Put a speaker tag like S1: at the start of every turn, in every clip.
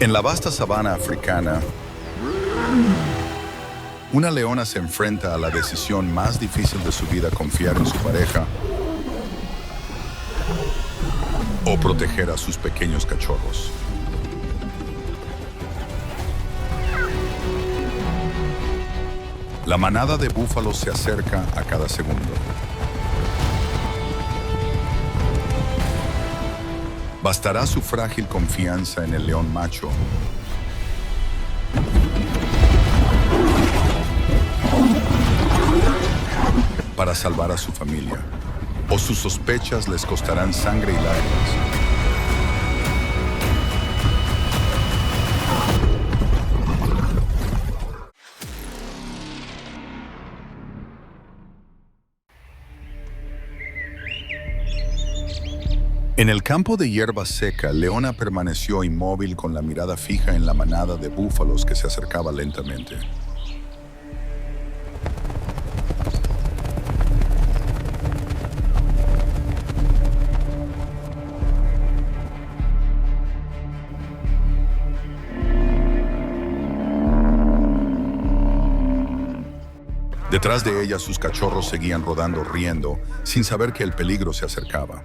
S1: En la vasta sabana africana, una leona se enfrenta a la decisión más difícil de su vida: confiar en su pareja o proteger a sus pequeños cachorros. La manada de búfalos se acerca a cada segundo. ¿Bastará su frágil confianza en el león macho para salvar a su familia? ¿O sus sospechas les costarán sangre y lágrimas? En el campo de hierba seca, Leona permaneció inmóvil con la mirada fija en la manada de búfalos que se acercaba lentamente. Detrás de ella, sus cachorros seguían rodando, riendo, sin saber que el peligro se acercaba.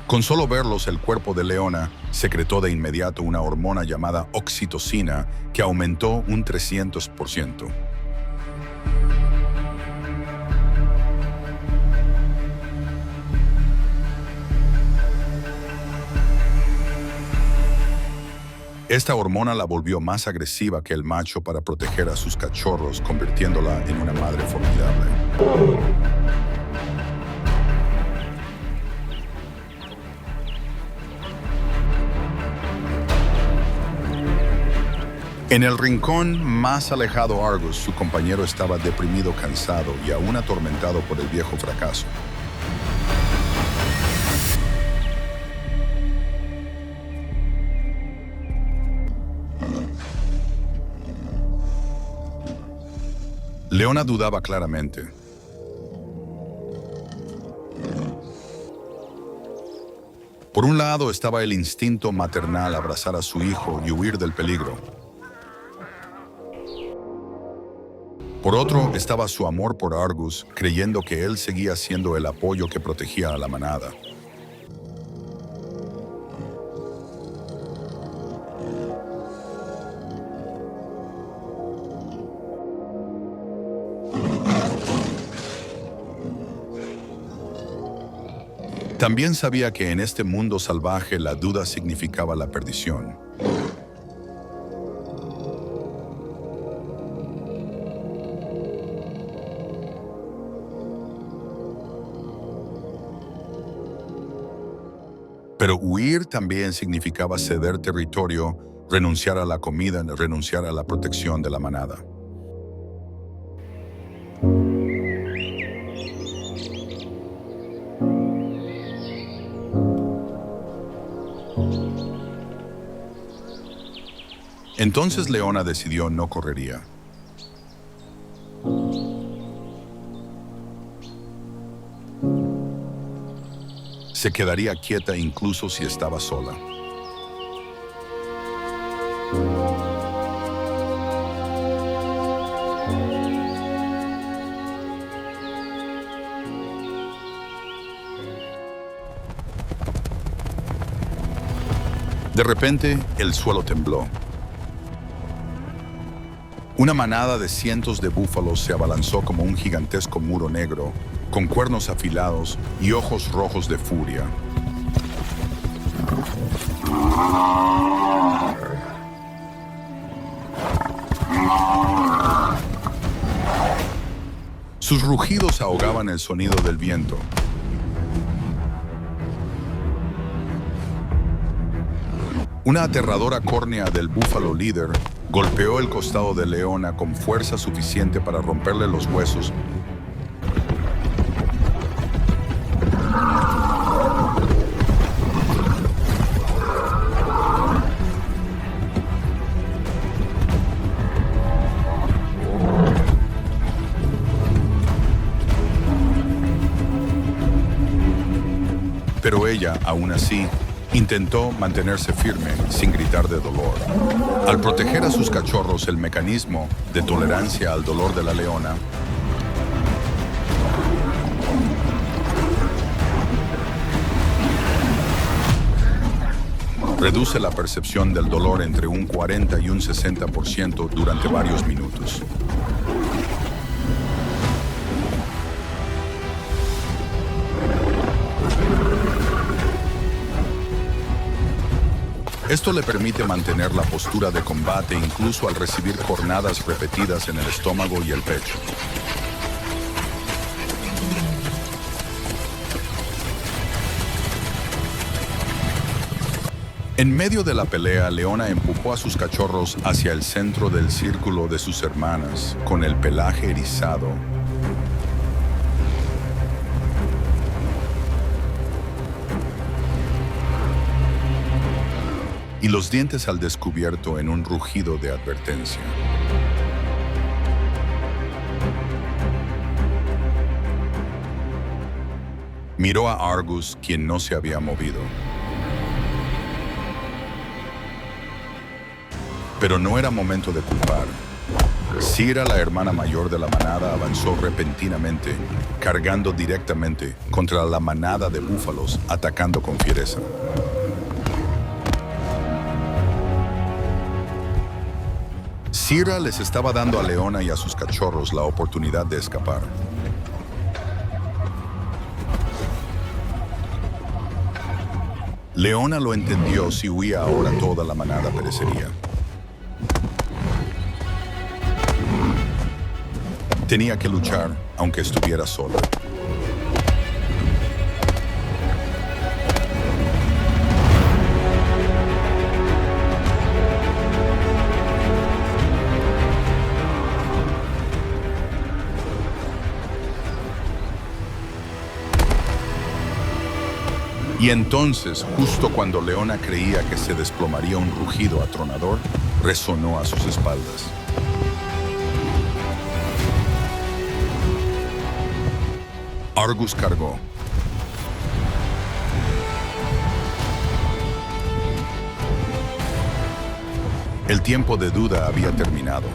S1: Con solo verlos, el cuerpo de Leona secretó de inmediato una hormona llamada oxitocina que aumentó un 300%. Esta hormona la volvió más agresiva que el macho para proteger a sus cachorros, convirtiéndola en una madre formidable. En el rincón más alejado, Argus, su compañero, estaba deprimido, cansado y aún atormentado por el viejo fracaso. Leona dudaba claramente. Por un lado estaba el instinto maternal: abrazar a su hijo y huir del peligro. Por otro, estaba su amor por Argus, creyendo que él seguía siendo el apoyo que protegía a la manada. También sabía que en este mundo salvaje la duda significaba la perdición. Pero huir también significaba ceder territorio, renunciar a la comida, renunciar a la protección de la manada. Entonces Leona decidió no correría. Se quedaría quieta incluso si estaba sola. De repente, el suelo tembló. Una manada de cientos de búfalos se abalanzó como un gigantesco muro negro, con cuernos afilados y ojos rojos de furia. Sus rugidos ahogaban el sonido del viento. Una aterradora córnea del búfalo líder golpeó el costado de Leona con fuerza suficiente para romperle los huesos. Pero ella, aún así, intentó mantenerse firme sin gritar de dolor. Al proteger a sus cachorros, el mecanismo de tolerancia al dolor de la leona reduce la percepción del dolor entre un 40 y un 60% durante varios minutos. Esto le permite mantener la postura de combate incluso al recibir cornadas repetidas en el estómago y el pecho. En medio de la pelea, Leona empujó a sus cachorros hacia el centro del círculo de sus hermanas, con el pelaje erizado. Y los dientes al descubierto en un rugido de advertencia. Miró a Argus, quien no se había movido. Pero no era momento de culpar. Sira, la hermana mayor de la manada, avanzó repentinamente, cargando directamente contra la manada de búfalos, atacando con fiereza. Sira les estaba dando a Leona y a sus cachorros la oportunidad de escapar. Leona lo entendió: si huía ahora toda la manada perecería. Tenía que luchar, aunque estuviera sola. Y entonces, justo cuando Leona creía que se desplomaría, un rugido atronador resonó a sus espaldas. Argus cargó. El tiempo de duda había terminado.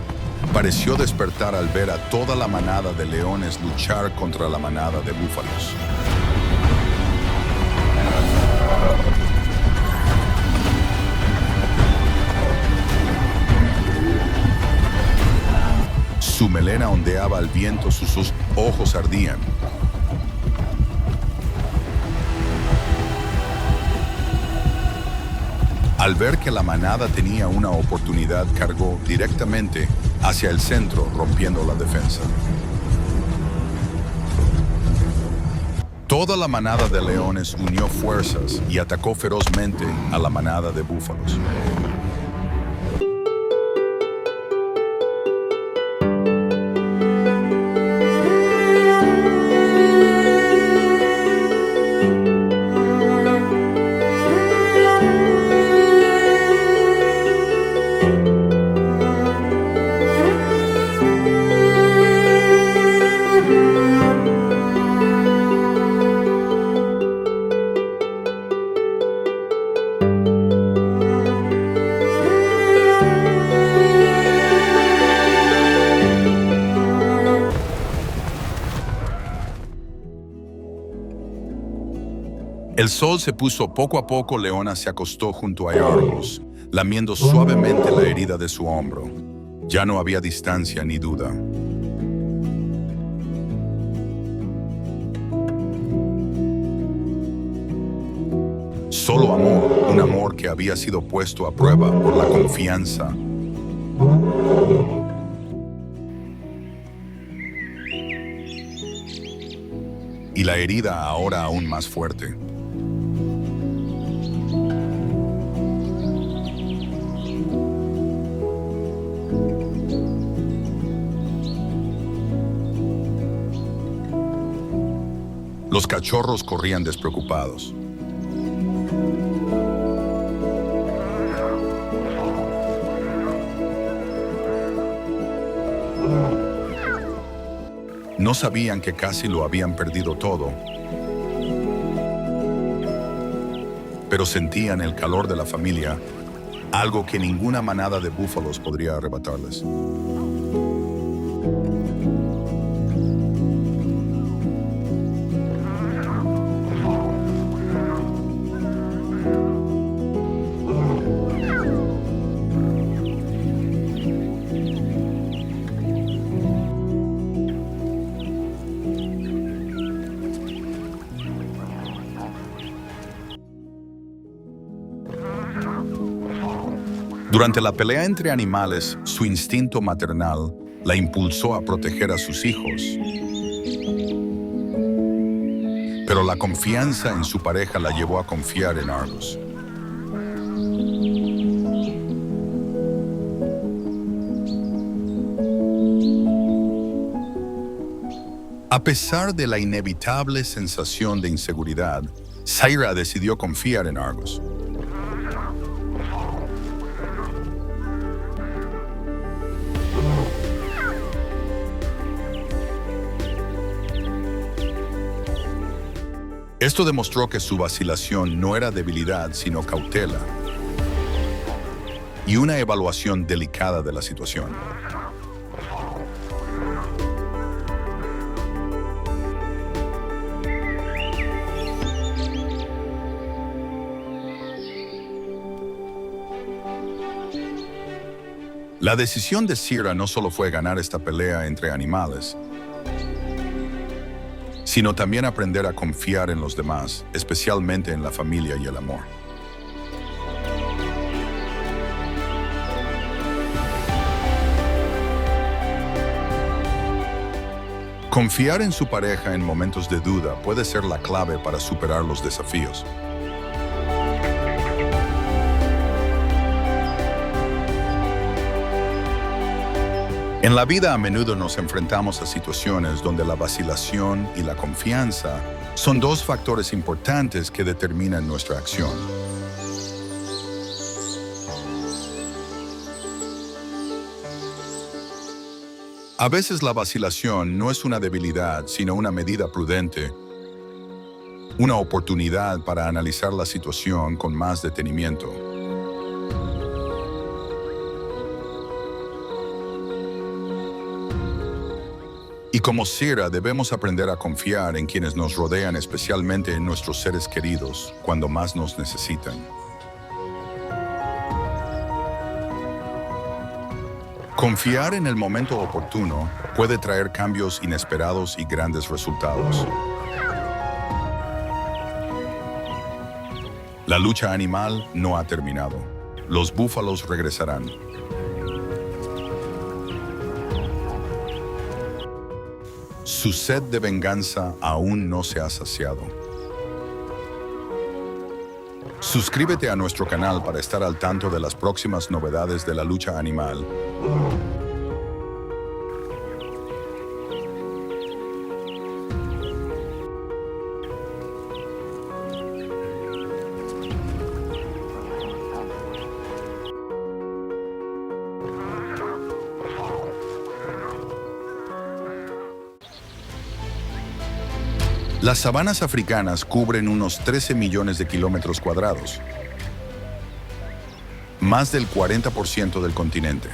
S1: Pareció despertar al ver a toda la manada de leones luchar contra la manada de búfalos. Su melena ondeaba al viento, sus ojos ardían. Al ver que la manada tenía una oportunidad, cargó directamente hacia el centro, rompiendo la defensa. Toda la manada de leones unió fuerzas y atacó ferozmente a la manada de búfalos. El sol se puso poco a poco. Leona se acostó junto a Argus, lamiendo suavemente la herida de su hombro. Ya no había distancia ni duda. Solo amor, un amor que había sido puesto a prueba por la confianza. Y la herida ahora aún más fuerte. Los cachorros corrían despreocupados. No sabían que casi lo habían perdido todo. pero sentían el calor de la familia, algo que ninguna manada de búfalos podría arrebatarles. Durante la pelea entre animales, su instinto maternal la impulsó a proteger a sus hijos. Pero la confianza en su pareja la llevó a confiar en Argos. A pesar de la inevitable sensación de inseguridad, Saira decidió confiar en Argos. Esto demostró que su vacilación no era debilidad, sino cautela y una evaluación delicada de la situación. La decisión de Sira no solo fue ganar esta pelea entre animales, sino también aprender a confiar en los demás, especialmente en la familia y el amor. Confiar en su pareja en momentos de duda puede ser la clave para superar los desafíos. En la vida a menudo nos enfrentamos a situaciones donde la vacilación y la confianza son dos factores importantes que determinan nuestra acción. A veces la vacilación no es una debilidad, sino una medida prudente, una oportunidad para analizar la situación con más detenimiento. Y como Sira, debemos aprender a confiar en quienes nos rodean, especialmente en nuestros seres queridos, cuando más nos necesitan. Confiar en el momento oportuno puede traer cambios inesperados y grandes resultados. La lucha animal no ha terminado. Los búfalos regresarán. Su sed de venganza aún no se ha saciado. Suscríbete a nuestro canal para estar al tanto de las próximas novedades de la lucha animal. Las sabanas africanas cubren unos 13 millones de kilómetros cuadrados, más del 40% del continente.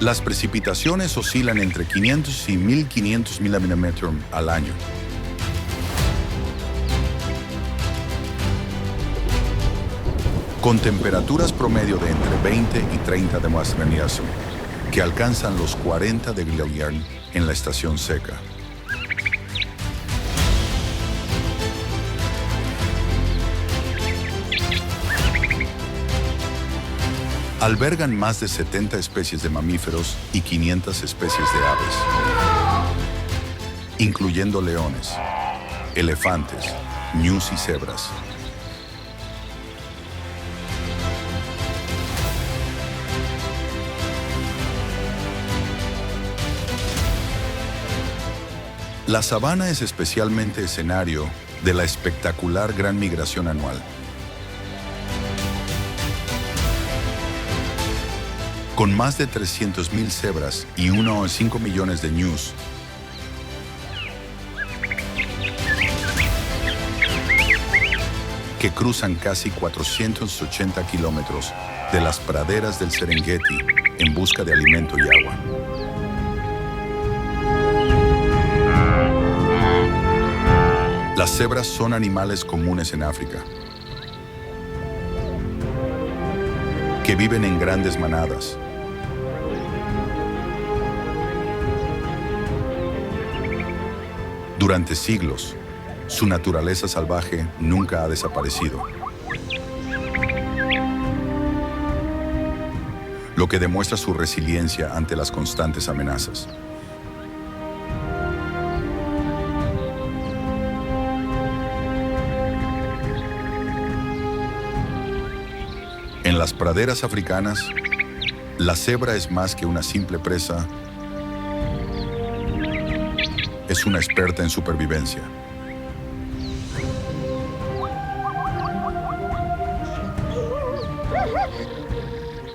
S1: Las precipitaciones oscilan entre 500 y 1500 milímetros al año. Con temperaturas promedio de entre 20 y 30 de más que alcanzan los 40 de Gillian en la estación seca. Albergan más de 70 especies de mamíferos y 500 especies de aves, incluyendo leones, elefantes, ñus y cebras. La sabana es especialmente escenario de la espectacular Gran Migración anual. Con más de 300.000 cebras y 1,5 millones de ñus, que cruzan casi 480 kilómetros de las praderas del Serengeti en busca de alimento y agua. Las cebras son animales comunes en África, que viven en grandes manadas. Durante siglos, su naturaleza salvaje nunca ha desaparecido, lo que demuestra su resiliencia ante las constantes amenazas. En las praderas africanas, la cebra es más que una simple presa, es una experta en supervivencia.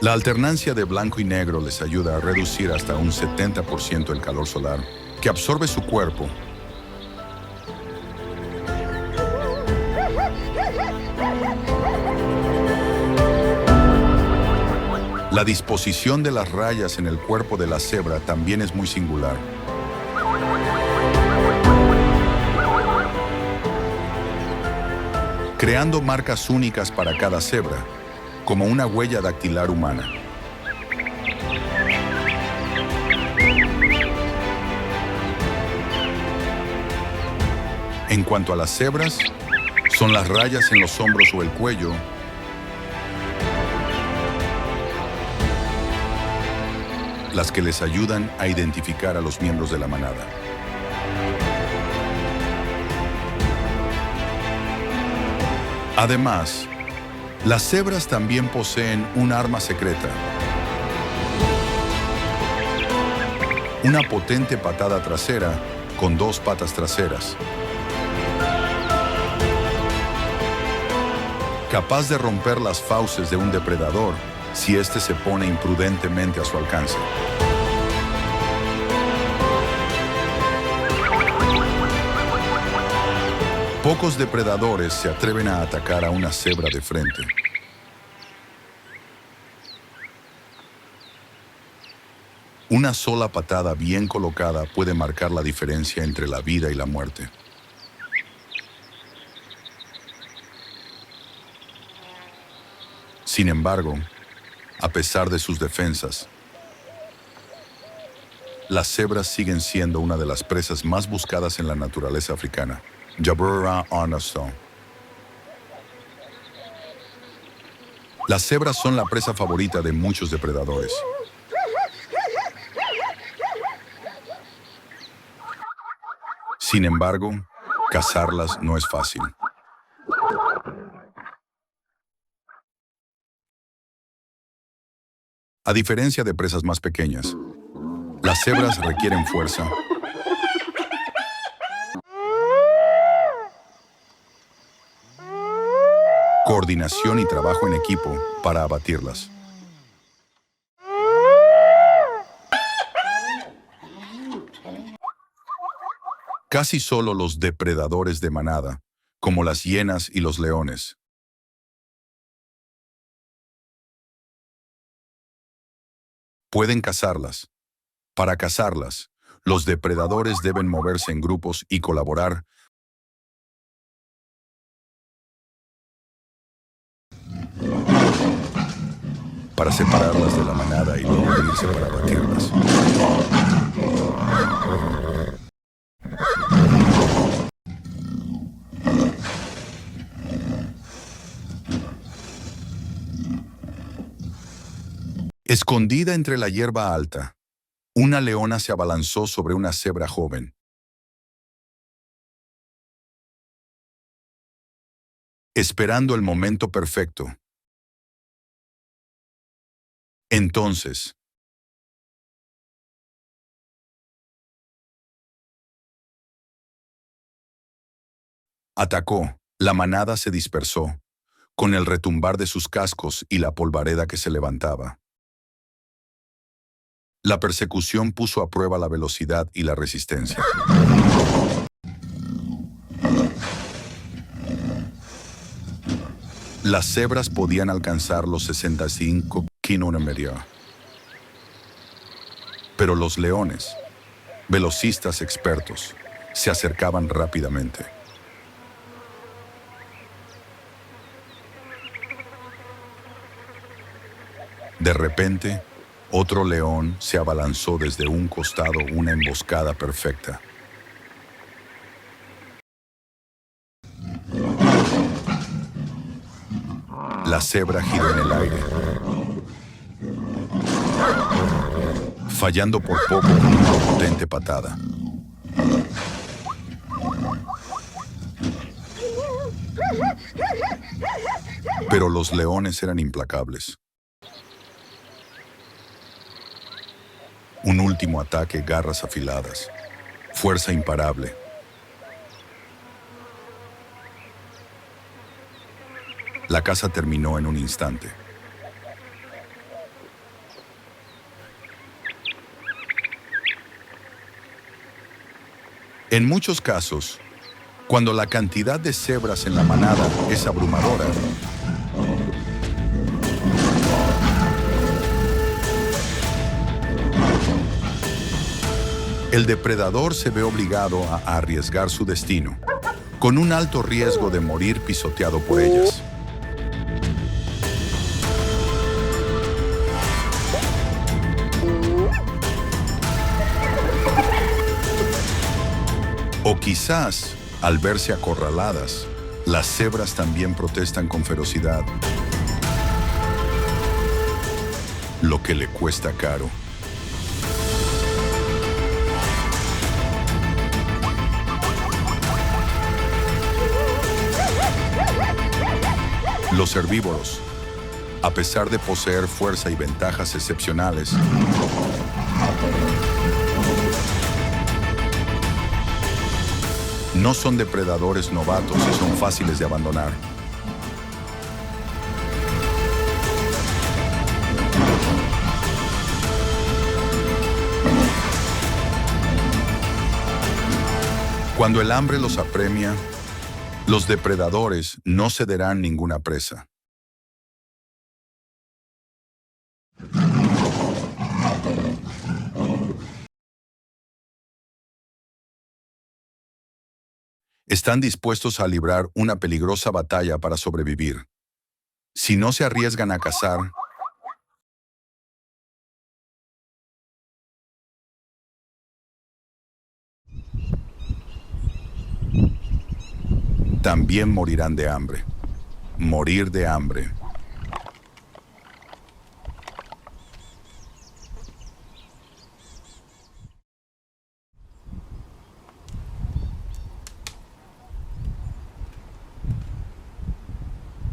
S1: La alternancia de blanco y negro les ayuda a reducir hasta un 70% el calor solar que absorbe su cuerpo. La disposición de las rayas en el cuerpo de la cebra también es muy singular. Creando marcas únicas para cada cebra, como una huella dactilar humana. En cuanto a las cebras, son las rayas en los hombros o el cuello las que les ayudan a identificar a los miembros de la manada. Además, las cebras también poseen un arma secreta. Una potente patada trasera con 2 patas traseras, capaz de romper las fauces de un depredador si éste se pone imprudentemente a su alcance. Pocos depredadores se atreven a atacar a una cebra de frente. Una sola patada bien colocada puede marcar la diferencia entre la vida y la muerte. Sin embargo, a pesar de sus defensas, las cebras siguen siendo una de las presas más buscadas en la naturaleza africana. Jabrura Arnason. Las cebras son la presa favorita de muchos depredadores. Sin embargo, cazarlas no es fácil. A diferencia de presas más pequeñas, las cebras requieren fuerza, coordinación y trabajo en equipo para abatirlas. Casi solo los depredadores de manada, como las hienas y los leones, pueden cazarlas. Para cazarlas, los depredadores deben moverse en grupos y colaborar para separarlas de la manada y luego irse para abatirlas. Escondida entre la hierba alta, una leona se abalanzó sobre una cebra joven. Esperando el momento perfecto. Entonces, atacó. La manada se dispersó, con el retumbar de sus cascos y la polvareda que se levantaba. La persecución puso a prueba la velocidad y la resistencia. Las cebras podían alcanzar los 65 km/h. Pero los leones, velocistas expertos, se acercaban rápidamente. De repente, otro león se abalanzó desde un costado, una emboscada perfecta. La cebra giró en el aire, fallando por poco con una potente patada. Pero los leones eran implacables. Un último ataque, garras afiladas, fuerza imparable. La caza terminó en un instante. En muchos casos, cuando la cantidad de cebras en la manada es abrumadora, el depredador se ve obligado a arriesgar su destino, con un alto riesgo de morir pisoteado por ellas. O quizás, al verse acorraladas, las cebras también protestan con ferocidad, lo que le cuesta caro. Los herbívoros, a pesar de poseer fuerza y ventajas excepcionales, no son depredadores novatos y son fáciles de abandonar. Cuando el hambre los apremia, los depredadores no cederán ninguna presa. Están dispuestos a librar una peligrosa batalla para sobrevivir. Si no se arriesgan a cazar, también morirán de hambre. Morir de hambre.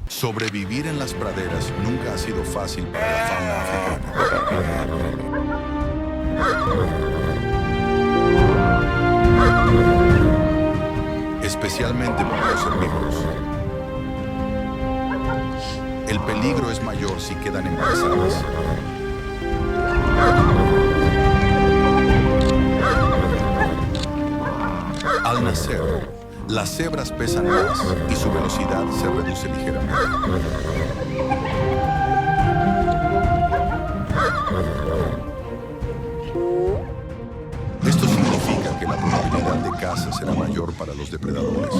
S1: Sobrevivir en las praderas nunca ha sido fácil para la fauna africana. Especialmente para los herbívoros. El peligro es mayor si quedan embarazadas. Al nacer, las cebras pesan más y su velocidad se reduce ligeramente. Esto significa que la probabilidad de caza será mayor para los depredadores.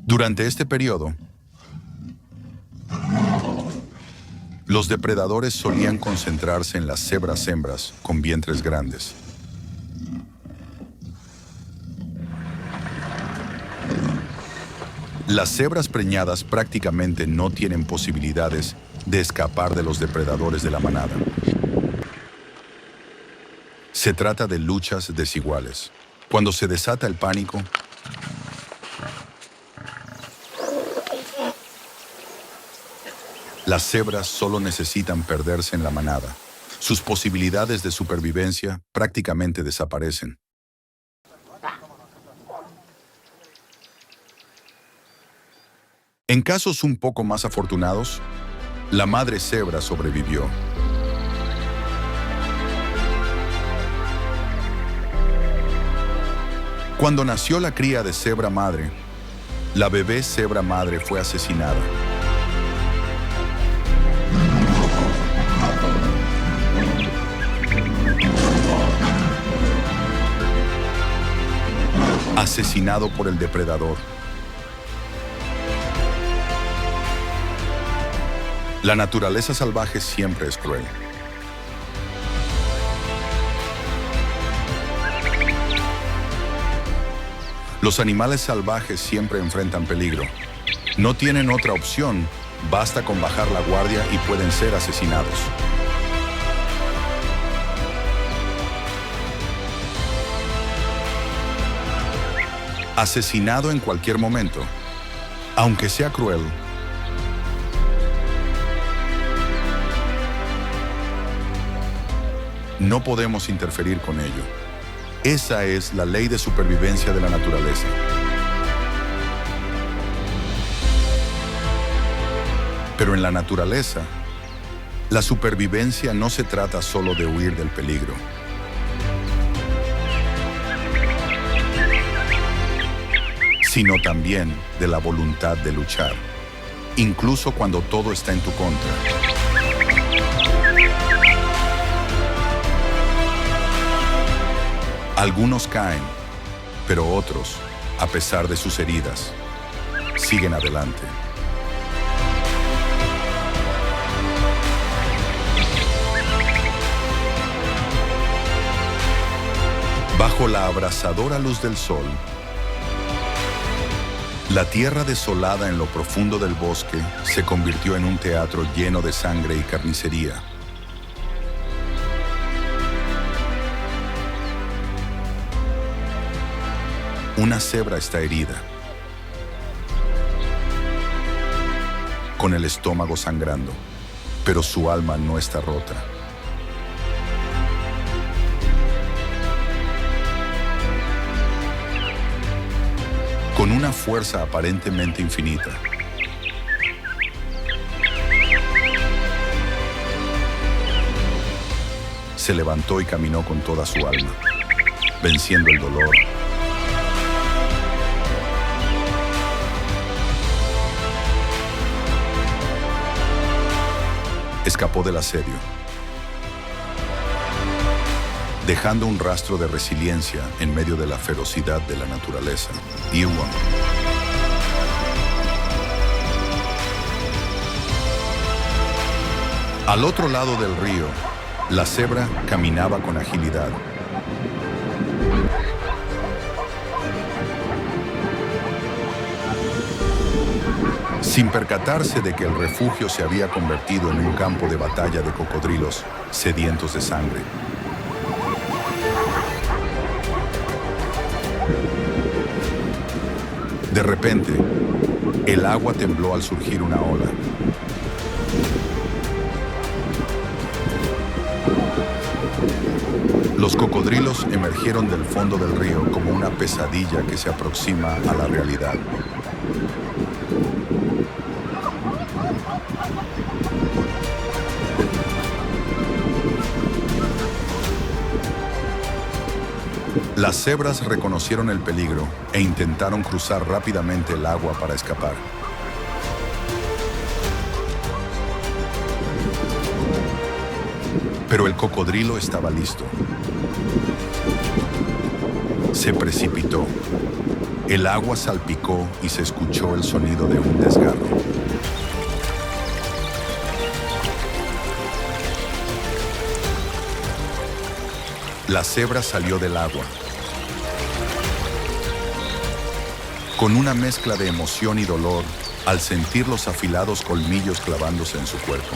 S1: Durante este periodo, los depredadores solían concentrarse en las cebras hembras con vientres grandes. Las cebras preñadas prácticamente no tienen posibilidades de escapar de los depredadores de la manada. Se trata de luchas desiguales. Cuando se desata el pánico, las cebras solo necesitan perderse en la manada. Sus posibilidades de supervivencia prácticamente desaparecen. En casos un poco más afortunados, la madre cebra sobrevivió. Cuando nació la cría de cebra madre, la bebé cebra madre fue asesinada. Asesinado por el depredador. La naturaleza salvaje siempre es cruel. Los animales salvajes siempre enfrentan peligro. No tienen otra opción, basta con bajar la guardia y pueden ser asesinados. Asesinado en cualquier momento, aunque sea cruel. No podemos interferir con ello. Esa es la ley de supervivencia de la naturaleza. Pero en la naturaleza, la supervivencia no se trata solo de huir del peligro. Sino también de la voluntad de luchar, incluso cuando todo está en tu contra. Algunos caen, pero otros, a pesar de sus heridas, siguen adelante. Bajo la abrasadora luz del sol, la tierra desolada en lo profundo del bosque se convirtió en un teatro lleno de sangre y carnicería. Una cebra está herida, con el estómago sangrando, pero su alma no está rota. Con una fuerza aparentemente infinita, se levantó y caminó con toda su alma, venciendo el dolor. Escapó del asedio, dejando un rastro de resiliencia en medio de la ferocidad de la naturaleza. Irwin. Al otro lado del río, la cebra caminaba con agilidad. Sin percatarse de que el refugio se había convertido en un campo de batalla de cocodrilos sedientos de sangre. De repente, el agua tembló al surgir una ola. Los cocodrilos emergieron del fondo del río como una pesadilla que se aproxima a la realidad. Las cebras reconocieron el peligro e intentaron cruzar rápidamente el agua para escapar. Pero el cocodrilo estaba listo. Se precipitó. El agua salpicó y se escuchó el sonido de un desgarro. La cebra salió del agua. Con una mezcla de emoción y dolor al sentir los afilados colmillos clavándose en su cuerpo.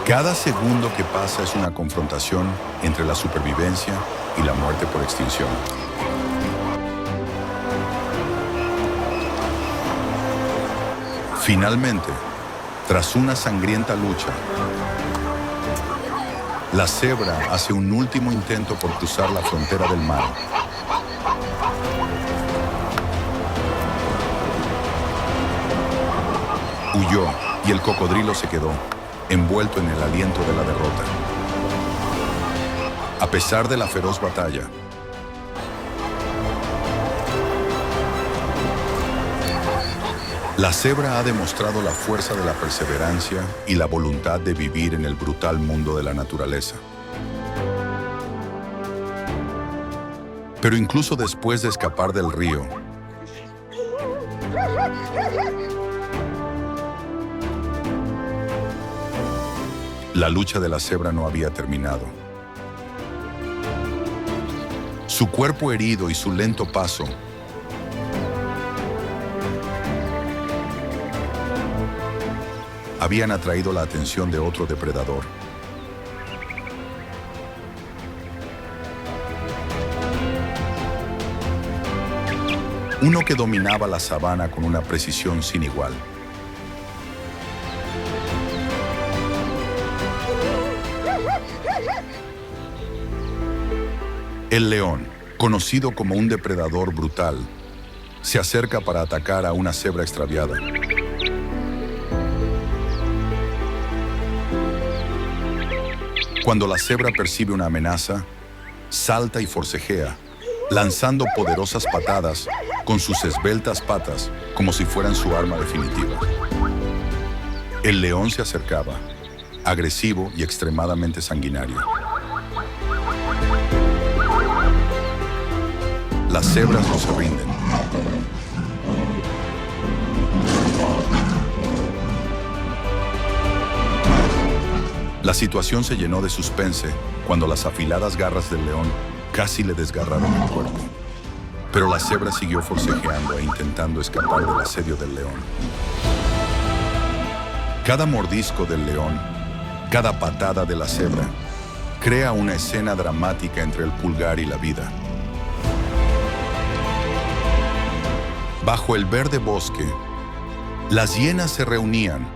S1: Cada segundo que pasa es una confrontación entre la supervivencia y la muerte por extinción. Finalmente, tras una sangrienta lucha, la cebra hace un último intento por cruzar la frontera del mar. Huyó y el cocodrilo se quedó, envuelto en el aliento de la derrota. A pesar de la feroz batalla, la cebra ha demostrado la fuerza de la perseverancia y la voluntad de vivir en el brutal mundo de la naturaleza. Pero incluso después de escapar del río, la lucha de la cebra no había terminado. Su cuerpo herido y su lento paso habían atraído la atención de otro depredador. Uno que dominaba la sabana con una precisión sin igual. El león, conocido como un depredador brutal, se acerca para atacar a una cebra extraviada. Cuando la cebra percibe una amenaza, salta y forcejea, lanzando poderosas patadas con sus esbeltas patas como si fueran su arma definitiva. El león se acercaba, agresivo y extremadamente sanguinario. Las cebras no se rinden. La situación se llenó de suspense cuando las afiladas garras del león casi le desgarraron el cuerpo. Pero la cebra siguió forcejeando e intentando escapar del asedio del león. Cada mordisco del león, cada patada de la cebra, crea una escena dramática entre el pulgar y la vida. Bajo el verde bosque, las hienas se reunían.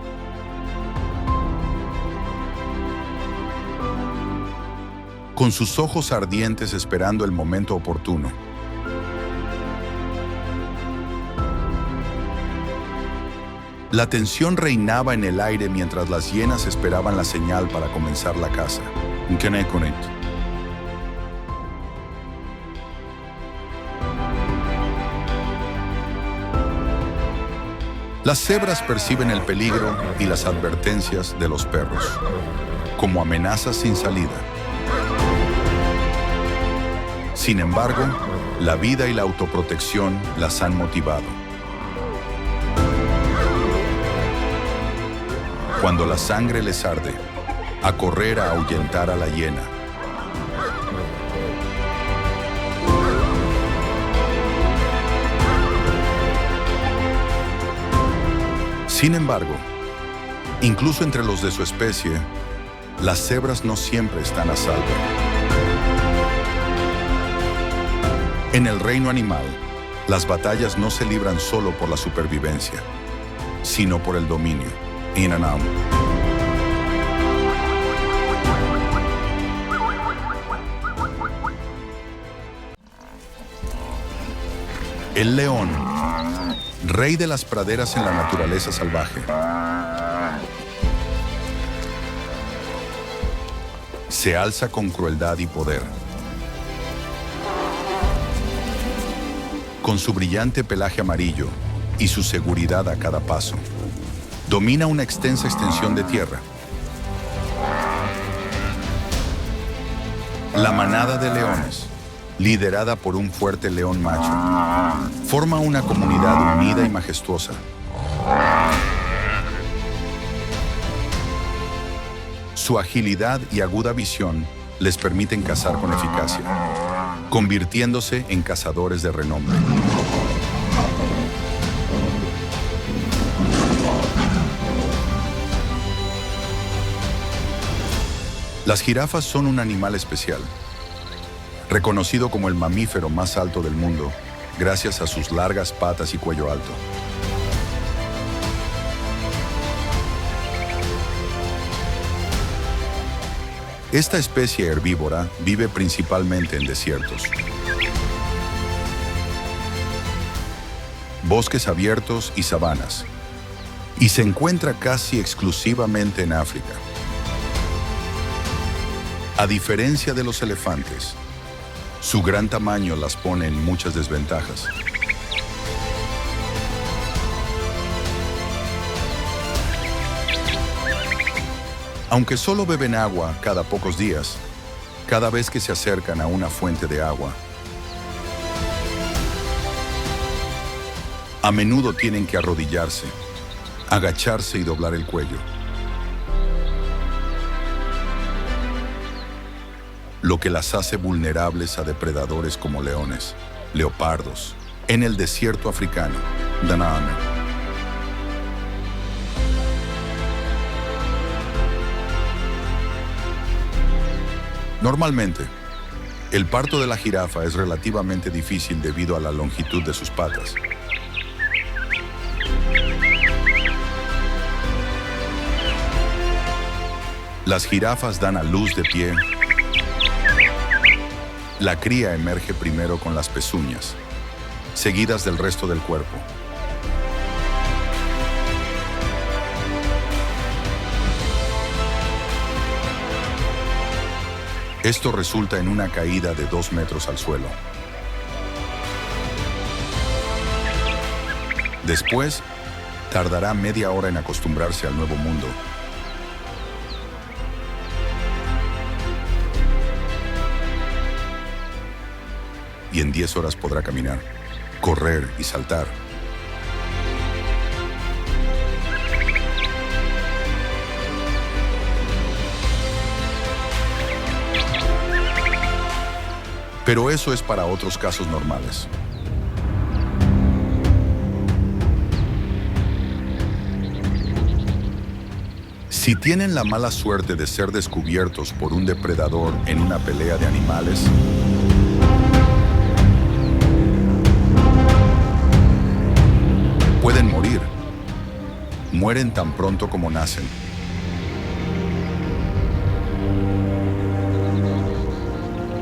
S1: Con sus ojos ardientes esperando el momento oportuno. La tensión reinaba en el aire mientras las hienas esperaban la señal para comenzar la caza. Las cebras perciben el peligro y las advertencias de los perros, como amenazas sin salida. Sin embargo, la vida y la autoprotección las han motivado. Cuando la sangre les arde, a correr a ahuyentar a la hiena. Sin embargo, incluso entre los de su especie, las cebras no siempre están a salvo. En el reino animal, las batallas no se libran solo por la supervivencia, sino por el dominio. El león, rey de las praderas en la naturaleza salvaje, se alza con crueldad y poder. Con su brillante pelaje amarillo y su seguridad a cada paso, domina una extensa extensión de tierra. La manada de leones, liderada por un fuerte león macho, forma una comunidad unida y majestuosa. Su agilidad y aguda visión les permiten cazar con eficacia, convirtiéndose en cazadores de renombre. Las jirafas son un animal especial, reconocido como el mamífero más alto del mundo gracias a sus largas patas y cuello alto. Esta especie herbívora vive principalmente en desiertos, bosques abiertos y sabanas, y se encuentra casi exclusivamente en África. A diferencia de los elefantes, su gran tamaño las pone en muchas desventajas. Aunque solo beben agua cada pocos días, cada vez que se acercan a una fuente de agua, a menudo tienen que arrodillarse, agacharse y doblar el cuello. Lo que las hace vulnerables a depredadores como leones, leopardos, en el desierto africano, Danone. Normalmente, el parto de la jirafa es relativamente difícil debido a la longitud de sus patas. Las jirafas dan a luz de pie. La cría emerge primero con las pezuñas, seguidas del resto del cuerpo. Esto resulta en una caída de 2 metros al suelo. Después, tardará media hora en acostumbrarse al nuevo mundo. Y en 10 horas podrá caminar, correr y saltar. Pero eso es para otros casos normales. Si tienen la mala suerte de ser descubiertos por un depredador en una pelea de animales, pueden morir. Mueren tan pronto como nacen.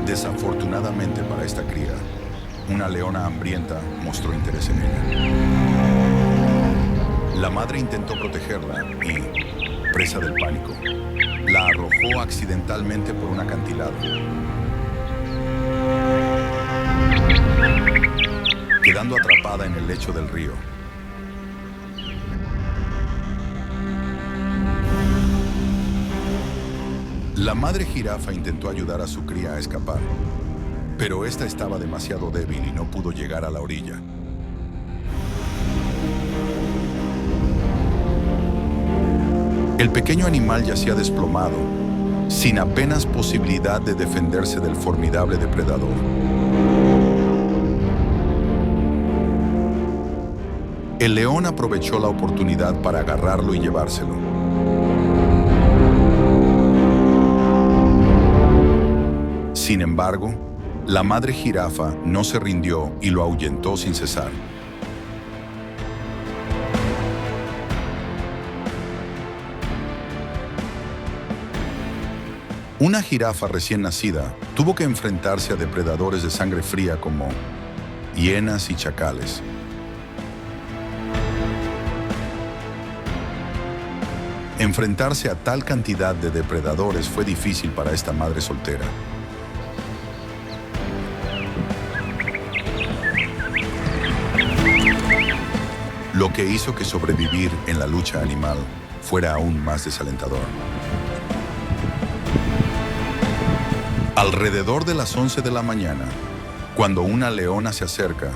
S1: Desafortunadamente para esta cría, una leona hambrienta mostró interés en ella. La madre intentó protegerla y, presa del pánico, la arrojó accidentalmente por un acantilado, quedando atrapada en el lecho del río. La madre jirafa intentó ayudar a su cría a escapar, pero esta estaba demasiado débil y no pudo llegar a la orilla. El pequeño animal yacía desplomado, sin apenas posibilidad de defenderse del formidable depredador. El león aprovechó la oportunidad para agarrarlo y llevárselo. Sin embargo, la madre jirafa no se rindió y lo ahuyentó sin cesar. Una jirafa recién nacida tuvo que enfrentarse a depredadores de sangre fría como hienas y chacales. Enfrentarse a tal cantidad de depredadores fue difícil para esta madre soltera. Lo que hizo que sobrevivir en la lucha animal fuera aún más desalentador. Alrededor de las 11 de la mañana, cuando una leona se acerca,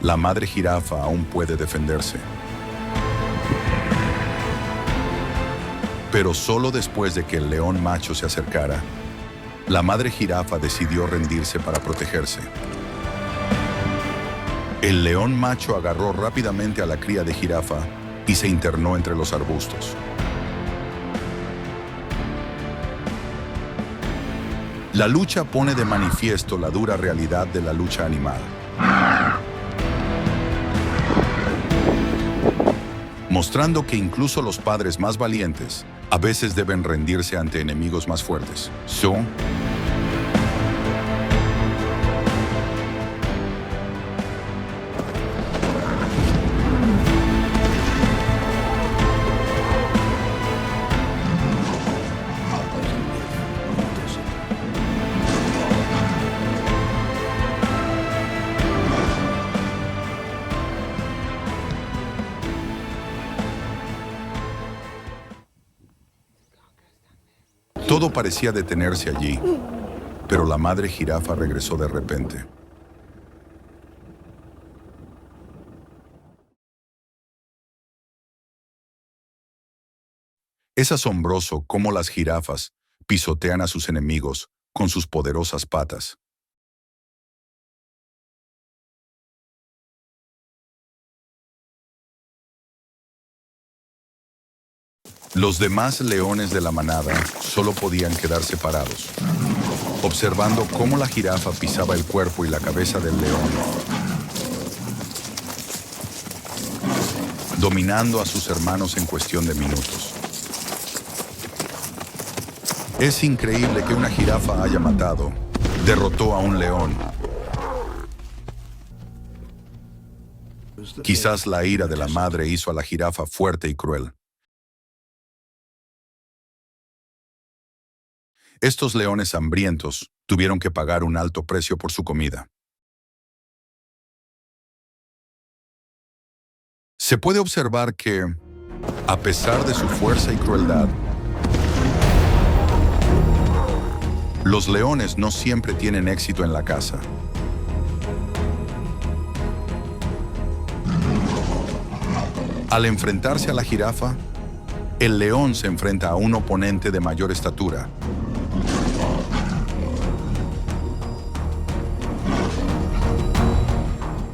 S1: la madre jirafa aún puede defenderse. Pero solo después de que el león macho se acercara, la madre jirafa decidió rendirse para protegerse. El león macho agarró rápidamente a la cría de jirafa y se internó entre los arbustos. La lucha pone de manifiesto la dura realidad de la lucha animal, mostrando que incluso los padres más valientes a veces deben rendirse ante enemigos más fuertes. Todo parecía detenerse allí, pero la madre jirafa regresó de repente. Es asombroso cómo las jirafas pisotean a sus enemigos con sus poderosas patas. Los demás leones de la manada solo podían quedarse parados, observando cómo la jirafa pisaba el cuerpo y la cabeza del león, dominando a sus hermanos en cuestión de minutos. Es increíble que una jirafa haya derrotó a un león. Quizás la ira de la madre hizo a la jirafa fuerte y cruel. Estos leones hambrientos tuvieron que pagar un alto precio por su comida. Se puede observar que, a pesar de su fuerza y crueldad, los leones no siempre tienen éxito en la caza. Al enfrentarse a la jirafa, el león se enfrenta a un oponente de mayor estatura.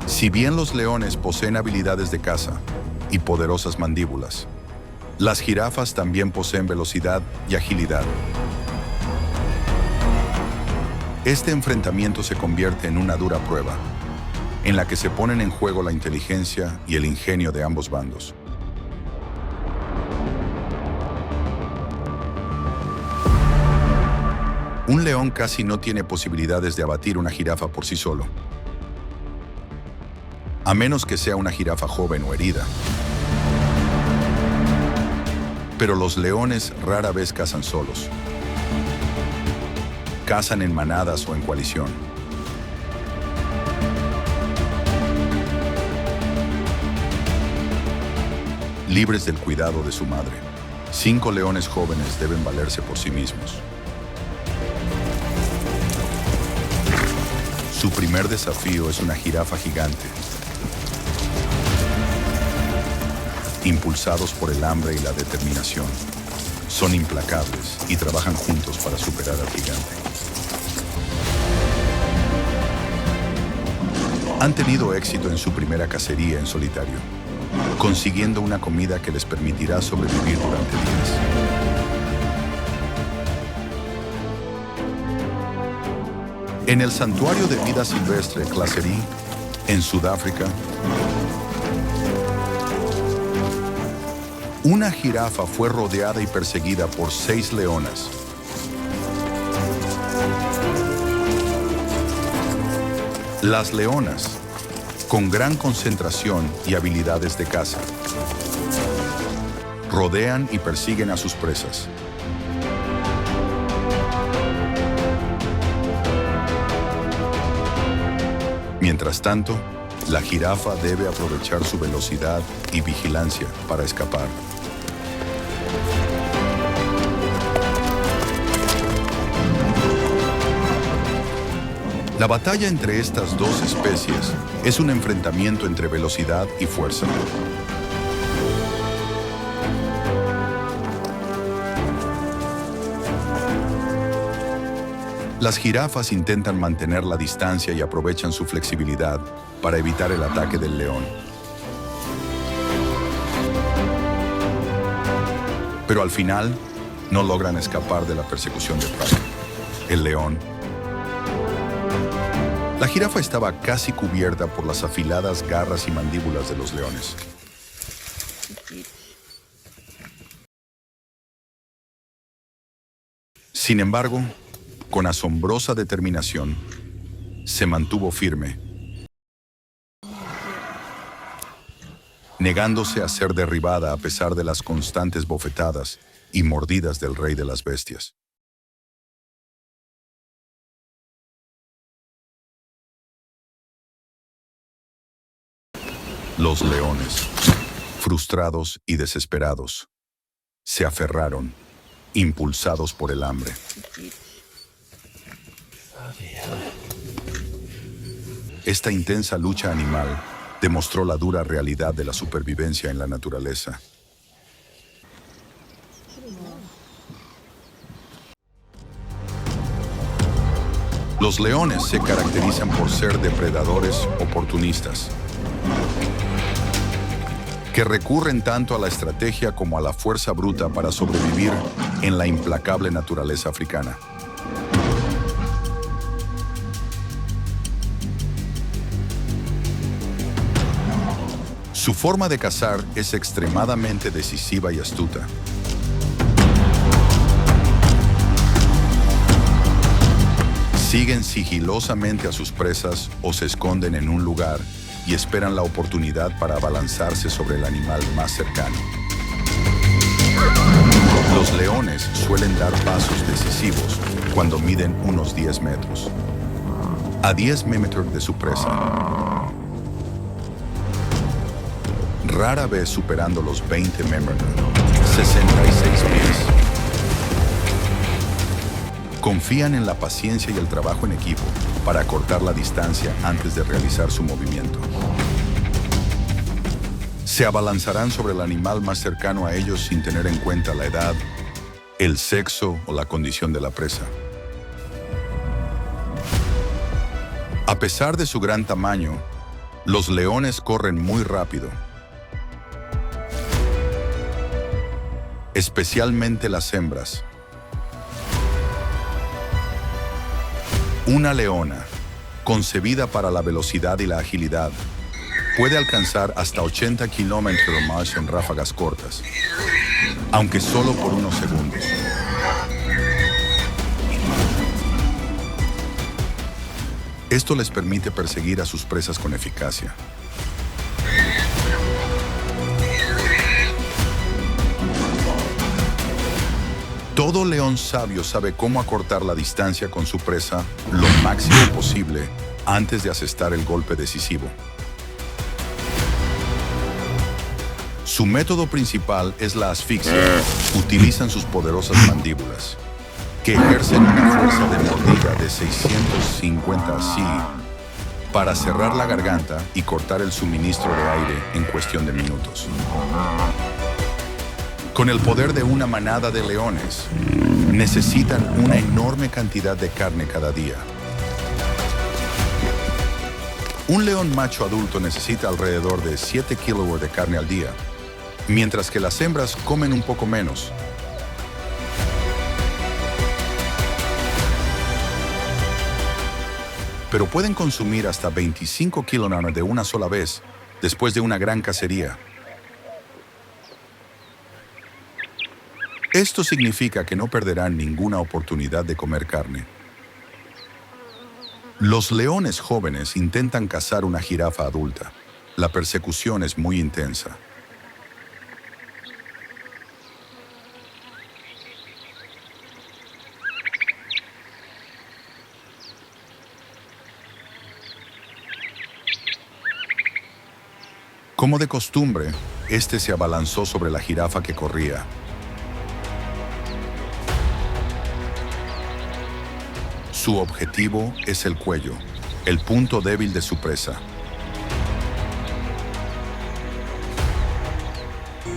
S1: Si bien los leones poseen habilidades de caza y poderosas mandíbulas, las jirafas también poseen velocidad y agilidad. Este enfrentamiento se convierte en una dura prueba, en la que se ponen en juego la inteligencia y el ingenio de ambos bandos. Un león casi no tiene posibilidades de abatir una jirafa por sí solo, a menos que sea una jirafa joven o herida. Pero los leones rara vez cazan solos. Cazan en manadas o en coalición. Libres del cuidado de su madre, 5 leones jóvenes deben valerse por sí mismos. Su primer desafío es una jirafa gigante. Impulsados por el hambre y la determinación, son implacables y trabajan juntos para superar al gigante. Han tenido éxito en su primera cacería en solitario, consiguiendo una comida que les permitirá sobrevivir durante días. En el Santuario de Vida Silvestre Klaserie, en Sudáfrica, una jirafa fue rodeada y perseguida por 6 leonas. Las leonas, con gran concentración y habilidades de caza, rodean y persiguen a sus presas. Mientras tanto, la jirafa debe aprovechar su velocidad y vigilancia para escapar. La batalla entre estas dos especies es un enfrentamiento entre velocidad y fuerza. Las jirafas intentan mantener la distancia y aprovechan su flexibilidad para evitar el ataque del león. Pero al final, no logran escapar de la persecución de Pride, el león. La jirafa estaba casi cubierta por las afiladas garras y mandíbulas de los leones. Sin embargo, con asombrosa determinación, se mantuvo firme, negándose a ser derribada a pesar de las constantes bofetadas y mordidas del rey de las bestias. Los leones, frustrados y desesperados, se aferraron impulsados por el hambre. Esta intensa lucha animal demostró la dura realidad de la supervivencia en la naturaleza. Los leones se caracterizan por ser depredadores oportunistas, que recurren tanto a la estrategia como a la fuerza bruta para sobrevivir en la implacable naturaleza africana. Su forma de cazar es extremadamente decisiva y astuta. Siguen sigilosamente a sus presas o se esconden en un lugar y esperan la oportunidad para abalanzarse sobre el animal más cercano. Los leones suelen dar pasos decisivos cuando miden unos 10 metros, a 10 metros de su presa, rara vez superando los 20 metros, 66 pies. Confían en la paciencia y el trabajo en equipo para acortar la distancia antes de realizar su movimiento. Se abalanzarán sobre el animal más cercano a ellos sin tener en cuenta la edad, el sexo o la condición de la presa. A pesar de su gran tamaño, los leones corren muy rápido, especialmente las hembras. Una leona, concebida para la velocidad y la agilidad, puede alcanzar hasta 80 km/h en ráfagas cortas, aunque solo por unos segundos. Esto les permite perseguir a sus presas con eficacia. Todo león sabio sabe cómo acortar la distancia con su presa lo máximo posible antes de asestar el golpe decisivo. Su método principal es la asfixia. Utilizan sus poderosas mandíbulas, que ejercen una fuerza de mordida de 650 psi para cerrar la garganta y cortar el suministro de aire en cuestión de minutos. Con el poder de una manada de leones, necesitan una enorme cantidad de carne cada día. Un león macho adulto necesita alrededor de 7 kilogramos de carne al día, mientras que las hembras comen un poco menos. Pero pueden consumir hasta 25 kilogramos de una sola vez después de una gran cacería. Esto significa que no perderán ninguna oportunidad de comer carne. Los leones jóvenes intentan cazar una jirafa adulta. La persecución es muy intensa. Como de costumbre, este se abalanzó sobre la jirafa que corría. Su objetivo es el cuello, el punto débil de su presa.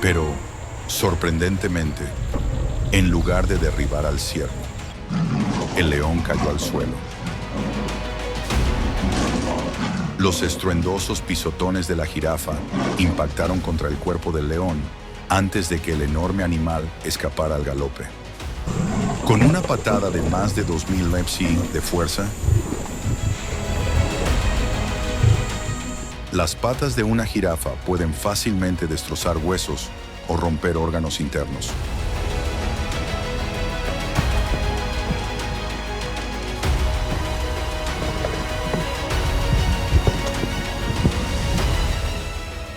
S1: Pero, sorprendentemente, en lugar de derribar al ciervo, el león cayó al suelo. Los estruendosos pisotones de la jirafa impactaron contra el cuerpo del león antes de que el enorme animal escapara al galope. Con una patada de más de 2000 psi de fuerza, las patas de una jirafa pueden fácilmente destrozar huesos o romper órganos internos.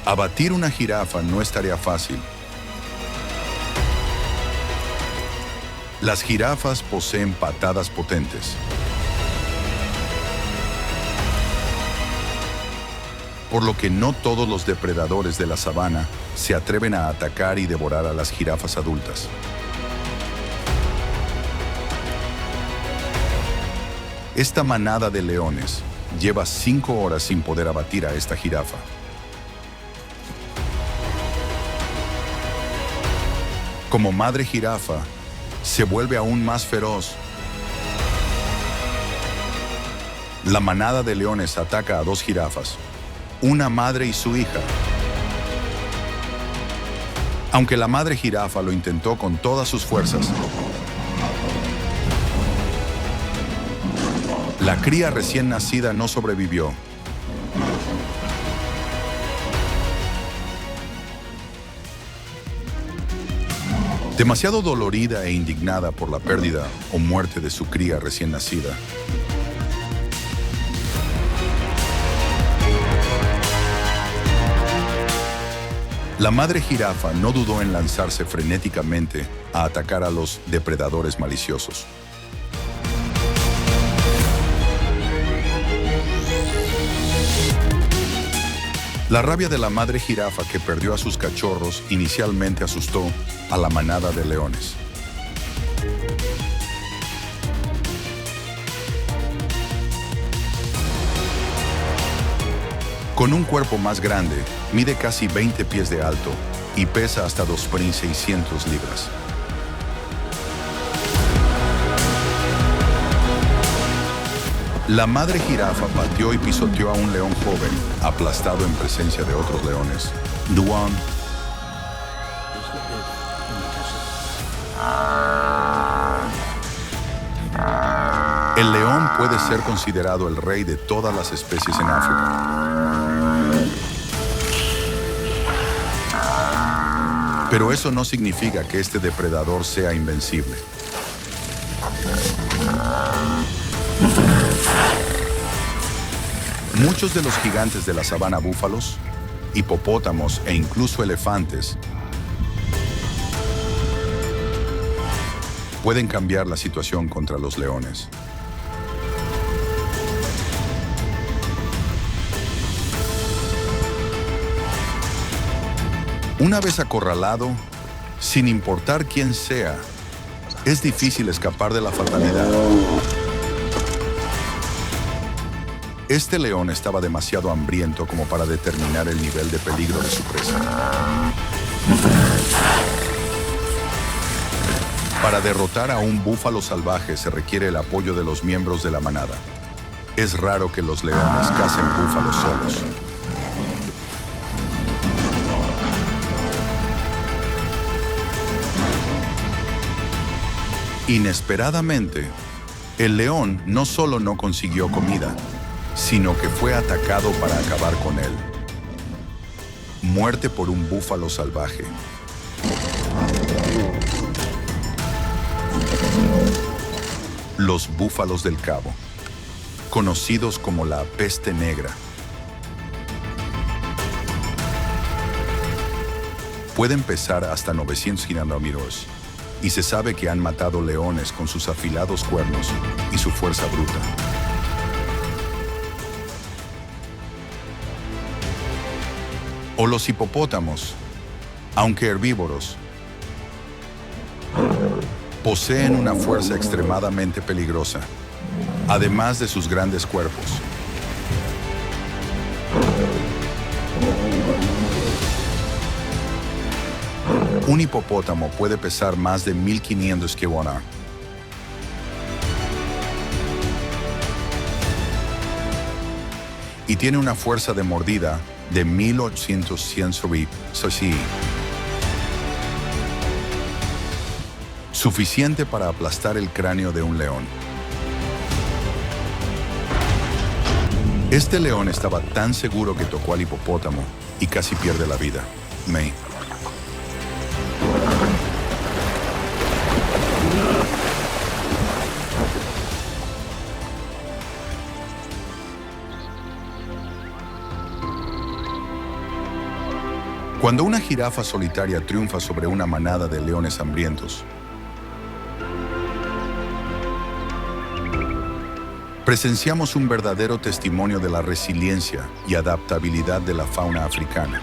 S1: Abatir una jirafa no es tarea fácil. Las jirafas poseen patadas potentes. Por lo que no todos los depredadores de la sabana se atreven a atacar y devorar a las jirafas adultas. Esta manada de leones lleva 5 horas sin poder abatir a esta jirafa. Como madre jirafa, se vuelve aún más feroz. La manada de leones ataca a 2 jirafas, una madre y su hija. Aunque la madre jirafa lo intentó con todas sus fuerzas, la cría recién nacida no sobrevivió. Demasiado dolorida e indignada por la pérdida o muerte de su cría recién nacida, la madre jirafa no dudó en lanzarse frenéticamente a atacar a los depredadores maliciosos. La rabia de la madre jirafa que perdió a sus cachorros inicialmente asustó a la manada de leones. Con un cuerpo más grande, mide casi 20 pies de alto y pesa hasta 2,600 libras. La madre jirafa pateó y pisoteó a un león joven, aplastado en presencia de otros leones. Duan. El león puede ser considerado el rey de todas las especies en África. Pero eso no significa que este depredador sea invencible. Muchos de los gigantes de la sabana búfalos, hipopótamos e incluso elefantes pueden cambiar la situación contra los leones. Una vez acorralado, sin importar quién sea, es difícil escapar de la fatalidad. Este león estaba demasiado hambriento como para determinar el nivel de peligro de su presa. Para derrotar a un búfalo salvaje se requiere el apoyo de los miembros de la manada. Es raro que los leones cacen búfalos solos. Inesperadamente, el león no solo no consiguió comida, sino que fue atacado para acabar con él. Muerte por un búfalo salvaje. Los búfalos del Cabo, conocidos como la peste negra, pueden pesar hasta 900 kilogramos y se sabe que han matado leones con sus afilados cuernos y su fuerza bruta. O los hipopótamos, aunque herbívoros, poseen una fuerza extremadamente peligrosa, además de sus grandes cuerpos. Un hipopótamo puede pesar más de 1,500 kilogramos. Y tiene una fuerza de mordida de 1,800 cc, suficiente para aplastar el cráneo de un león. Este león estaba tan seguro que tocó al hipopótamo y casi pierde la vida. May. Cuando una jirafa solitaria triunfa sobre una manada de leones hambrientos, presenciamos un verdadero testimonio de la resiliencia y adaptabilidad de la fauna africana.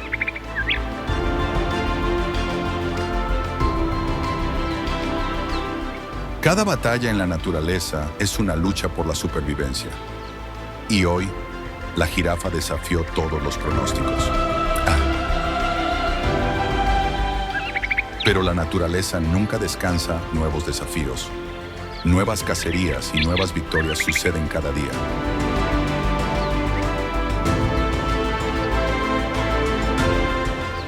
S1: Cada batalla en la naturaleza es una lucha por la supervivencia. Y hoy, la jirafa desafió todos los pronósticos. Pero la naturaleza nunca descansa nuevos desafíos. Nuevas cacerías y nuevas victorias suceden cada día.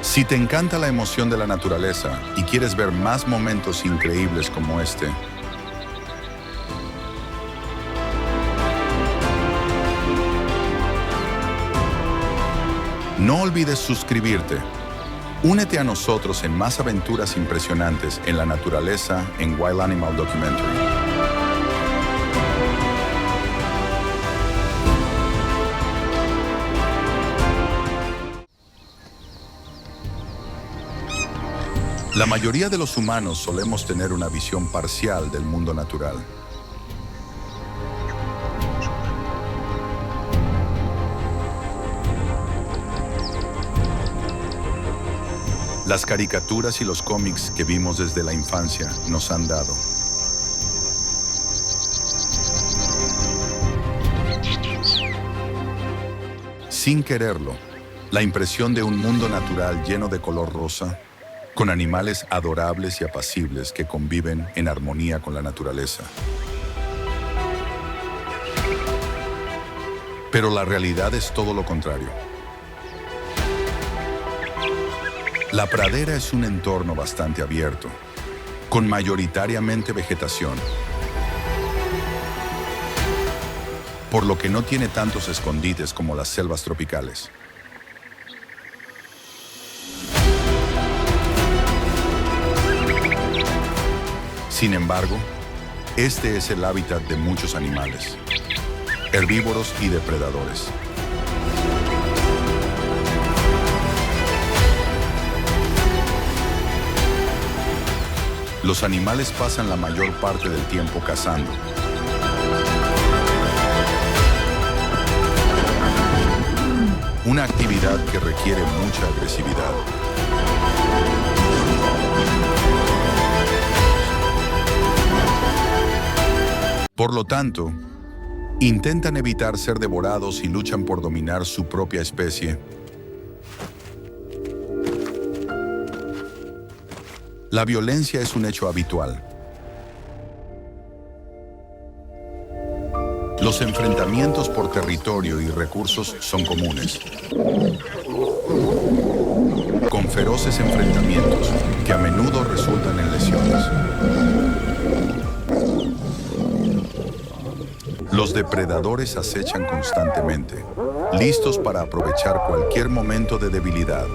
S1: Si te encanta la emoción de la naturaleza y quieres ver más momentos increíbles como este, no olvides suscribirte. Únete a nosotros en más aventuras impresionantes en la naturaleza en Wild Animal Documentary. La mayoría de los humanos solemos tener una visión parcial del mundo natural. Las caricaturas y los cómics que vimos desde la infancia nos han dado. Sin quererlo, la impresión de un mundo natural lleno de color rosa, con animales adorables y apacibles que conviven en armonía con la naturaleza. Pero la realidad es todo lo contrario. La pradera es un entorno bastante abierto, con mayoritariamente vegetación, por lo que no tiene tantos escondites como las selvas tropicales. Sin embargo, este es el hábitat de muchos animales, herbívoros y depredadores. Los animales pasan la mayor parte del tiempo cazando. Una actividad que requiere mucha agresividad. Por lo tanto, intentan evitar ser devorados y luchan por dominar su propia especie. La violencia es un hecho habitual. Los enfrentamientos por territorio y recursos son comunes, con feroces enfrentamientos que a menudo resultan en lesiones. Los depredadores acechan constantemente, listos para aprovechar cualquier momento de debilidad.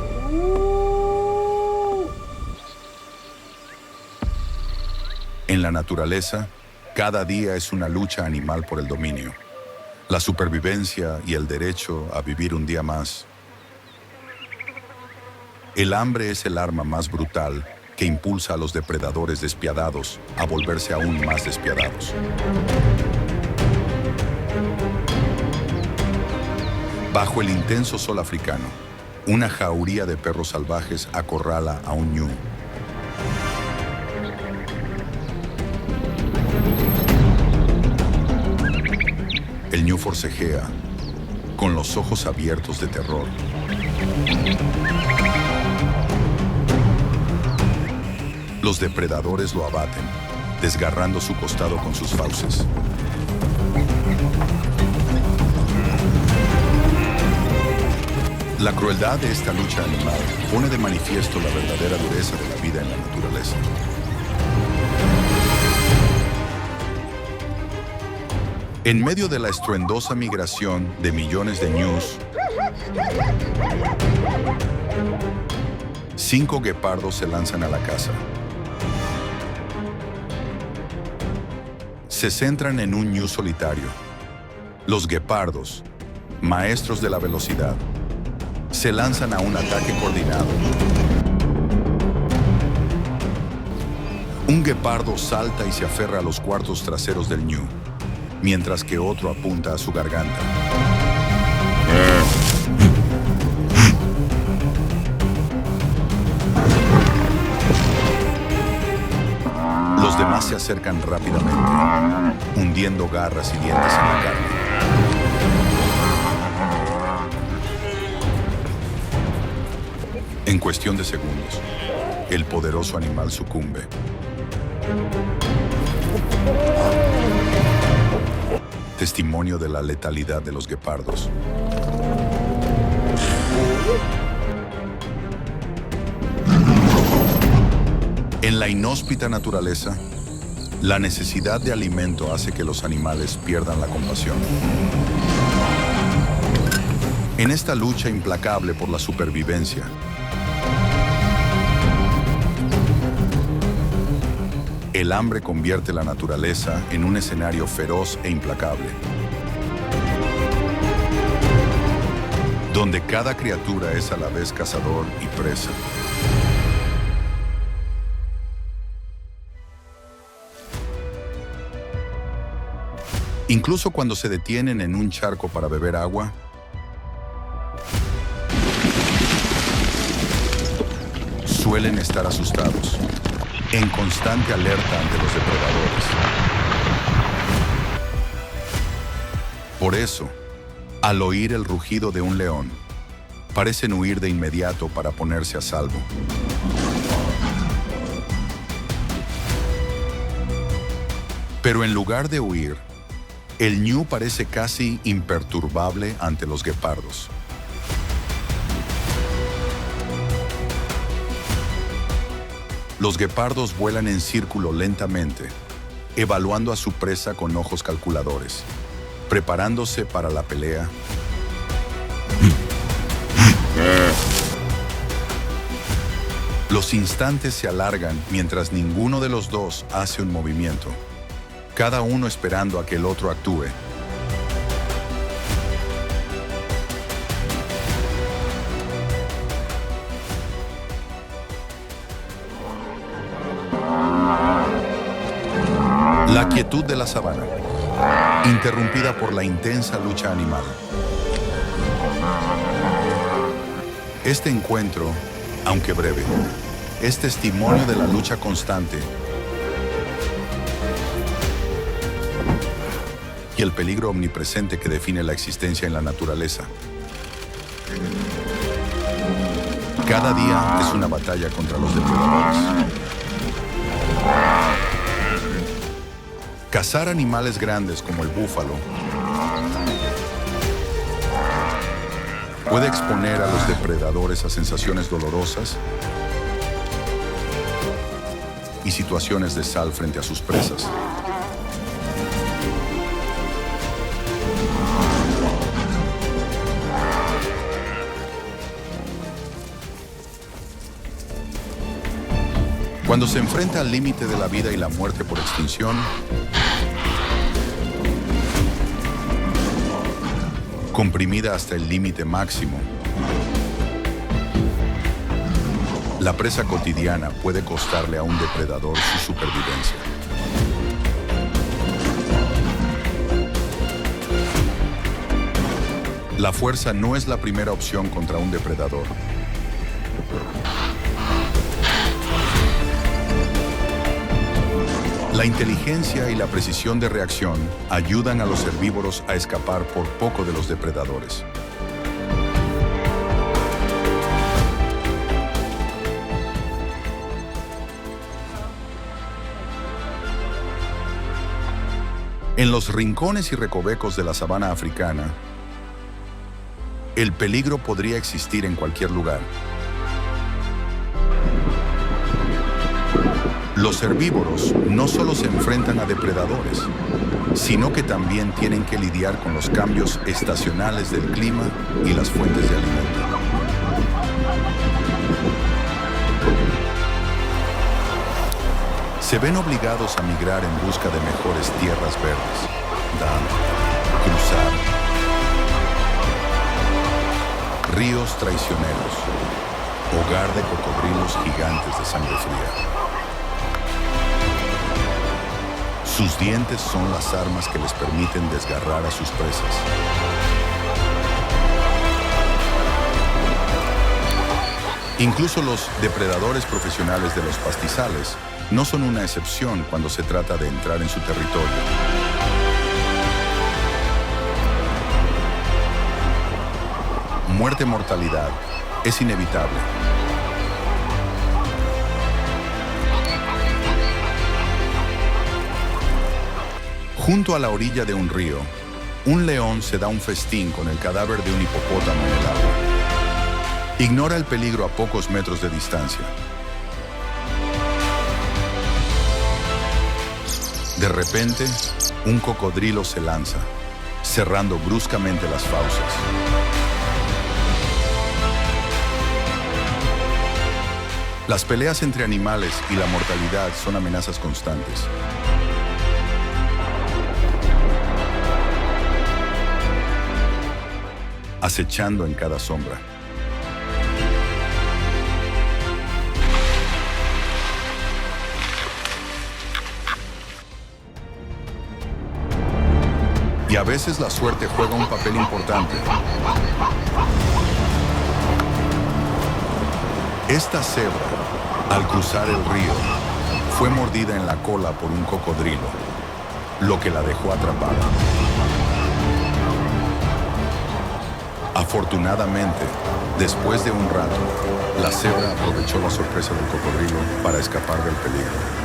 S1: En la naturaleza, cada día es una lucha animal por el dominio, la supervivencia y el derecho a vivir un día más. El hambre es el arma más brutal que impulsa a los depredadores despiadados a volverse aún más despiadados. Bajo el intenso sol africano, una jauría de perros salvajes acorrala a un ñu. El ñu forcejea, con los ojos abiertos de terror. Los depredadores lo abaten, desgarrando su costado con sus fauces. La crueldad de esta lucha animal pone de manifiesto la verdadera dureza de la vida en la naturaleza. En medio de la estruendosa migración de millones de ñus, 5 guepardos se lanzan a la caza. Se centran en un ñu solitario. Los guepardos, maestros de la velocidad, se lanzan a un ataque coordinado. Un guepardo salta y se aferra a los cuartos traseros del ñu, mientras que otro apunta a su garganta. Los demás más se acercan rápidamente, hundiendo garras y dientes en la carne. En cuestión de segundos, el poderoso animal sucumbe. Testimonio de la letalidad de los guepardos. En la inhóspita naturaleza, la necesidad de alimento hace que los animales pierdan la compasión. En esta lucha implacable por la supervivencia, el hambre convierte la naturaleza en un escenario feroz e implacable, donde cada criatura es a la vez cazador y presa. Incluso cuando se detienen en un charco para beber agua, suelen estar asustados, en constante alerta ante los depredadores. Por eso, al oír el rugido de un león, parecen huir de inmediato para ponerse a salvo. Pero en lugar de huir, el ñu parece casi imperturbable ante los guepardos. Los guepardos vuelan en círculo lentamente, evaluando a su presa con ojos calculadores, preparándose para la pelea. Los instantes se alargan mientras ninguno de los dos hace un movimiento, cada uno esperando a que el otro actúe. La quietud de la sabana, interrumpida por la intensa lucha animal. Este encuentro, aunque breve, es testimonio de la lucha constante y el peligro omnipresente que define la existencia en la naturaleza. Cada día es una batalla contra los depredadores. Cazar animales grandes como el búfalo puede exponer a los depredadores a sensaciones dolorosas y situaciones de sal frente a sus presas. Cuando se enfrenta al límite de la vida y la muerte por extinción, comprimida hasta el límite máximo, la presa cotidiana puede costarle a un depredador su supervivencia. La fuerza no es la primera opción contra un depredador. La inteligencia y la precisión de reacción ayudan a los herbívoros a escapar por poco de los depredadores. En los rincones y recovecos de la sabana africana, el peligro podría existir en cualquier lugar. Los herbívoros no solo se enfrentan a depredadores, sino que también tienen que lidiar con los cambios estacionales del clima y las fuentes de alimento. Se ven obligados a migrar en busca de mejores tierras verdes, cruzar ríos traicioneros, hogar de cocodrilos gigantes de sangre fría. Sus dientes son las armas que les permiten desgarrar a sus presas. Incluso los depredadores profesionales de los pastizales no son una excepción cuando se trata de entrar en su territorio. Muerte-mortalidad es inevitable. Junto a la orilla de un río, un león se da un festín con el cadáver de un hipopótamo en el agua. Ignora el peligro a pocos metros de distancia. De repente, un cocodrilo se lanza, cerrando bruscamente las fauces. Las peleas entre animales y la mortalidad son amenazas constantes. Acechando en cada sombra. Y a veces la suerte juega un papel importante. Esta cebra, al cruzar el río, fue mordida en la cola por un cocodrilo, lo que la dejó atrapada. Afortunadamente, después de un rato, la cebra aprovechó la sorpresa del cocodrilo para escapar del peligro.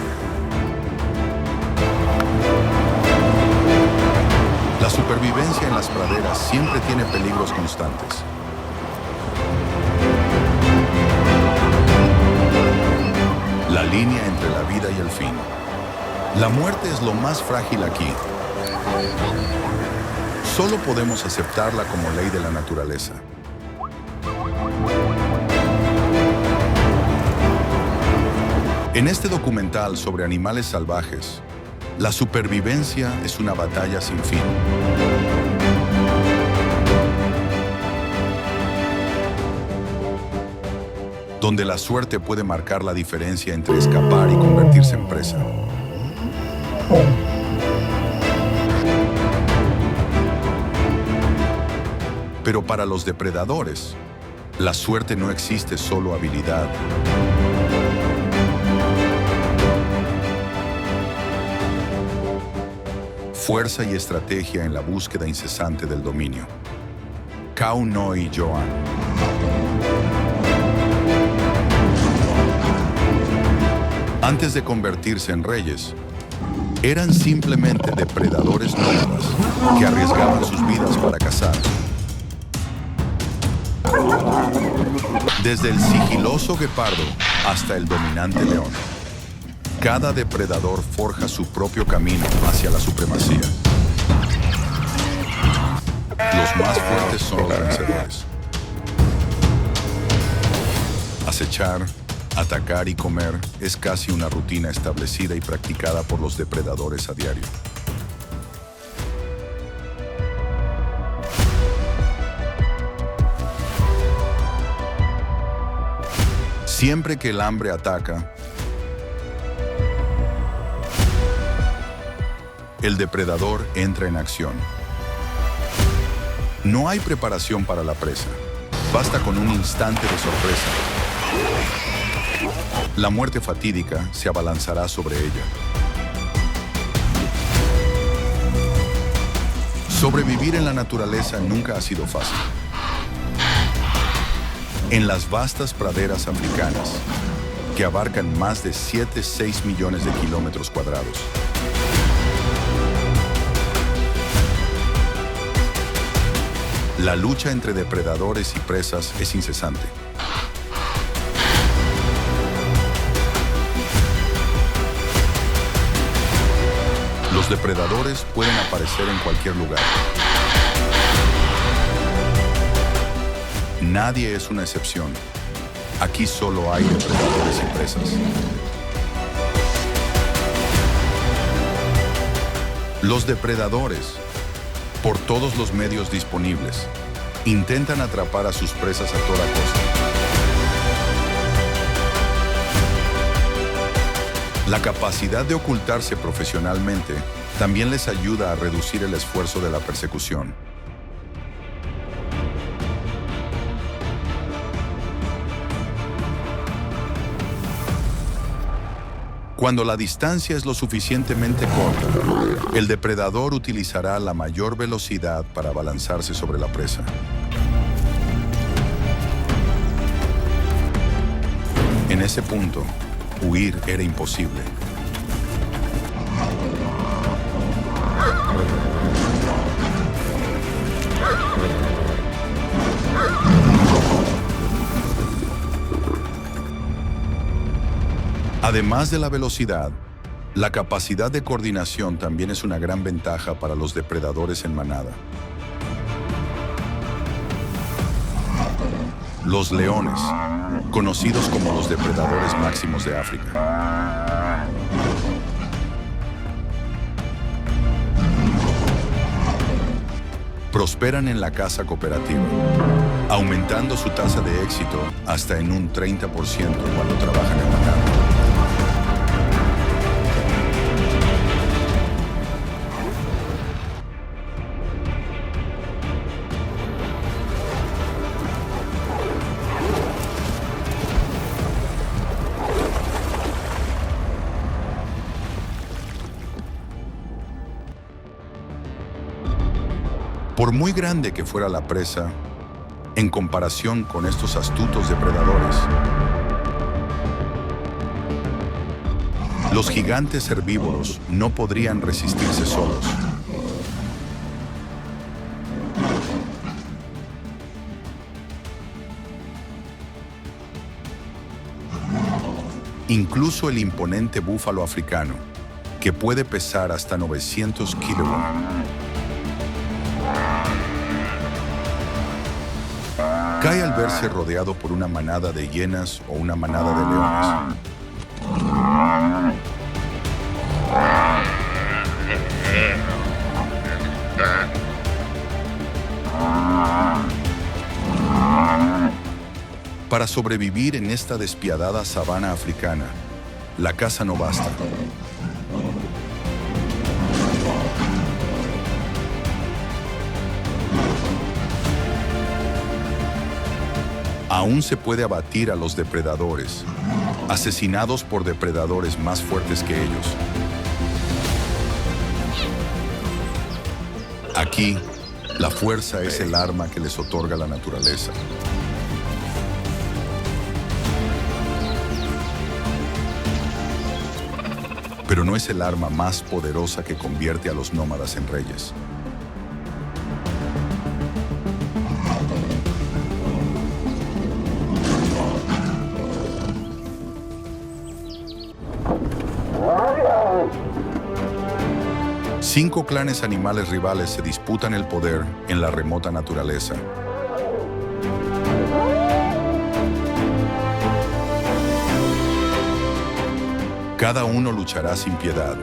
S1: La supervivencia en las praderas siempre tiene peligros constantes. La línea entre la vida y el fin. La muerte es lo más frágil aquí. Solo podemos aceptarla como ley de la naturaleza. En este documental sobre animales salvajes, la supervivencia es una batalla sin fin. Donde la suerte puede marcar la diferencia entre escapar y convertirse en presa. Pero para los depredadores, la suerte no existe solo habilidad. Fuerza y estrategia en la búsqueda incesante del dominio. Kau Noi Joan. Antes de convertirse en reyes, eran simplemente depredadores nómadas que arriesgaban sus vidas para cazar. Desde el sigiloso guepardo hasta el dominante león, cada depredador forja su propio camino hacia la supremacía. Los más fuertes son los vencedores. Acechar, atacar y comer es casi una rutina establecida y practicada por los depredadores a diario. Siempre que el hambre ataca, el depredador entra en acción. No hay preparación para la presa. Basta con un instante de sorpresa. La muerte fatídica se abalanzará sobre ella. Sobrevivir en la naturaleza nunca ha sido fácil. En las vastas praderas africanas, que abarcan más de 7-6 millones de kilómetros cuadrados, la lucha entre depredadores y presas es incesante. Los depredadores pueden aparecer en cualquier lugar. Nadie es una excepción. Aquí solo hay depredadores y presas. Los depredadores, por todos los medios disponibles, intentan atrapar a sus presas a toda costa. La capacidad de ocultarse profesionalmente también les ayuda a reducir el esfuerzo de la persecución. Cuando la distancia es lo suficientemente corta, el depredador utilizará la mayor velocidad para abalanzarse sobre la presa. En ese punto, huir era imposible. Además de la velocidad, la capacidad de coordinación también es una gran ventaja para los depredadores en manada. Los leones, conocidos como los depredadores máximos de África. Prosperan en la caza cooperativa, aumentando su tasa de éxito hasta en un 30% cuando trabajan en manada. Por muy grande que fuera la presa, en comparación con estos astutos depredadores, los gigantes herbívoros no podrían resistirse solos. Incluso el imponente búfalo africano, que puede pesar hasta 900 kilogramos, cae al verse rodeado por una manada de hienas o una manada de leones. Para sobrevivir en esta despiadada sabana africana, la caza no basta. Aún se puede abatir a los depredadores, asesinados por depredadores más fuertes que ellos. Aquí, la fuerza es el arma que les otorga la naturaleza. Pero no es el arma más poderosa que convierte a los nómadas en reyes. Cinco clanes animales rivales se disputan el poder en la remota naturaleza. Cada uno luchará sin piedad.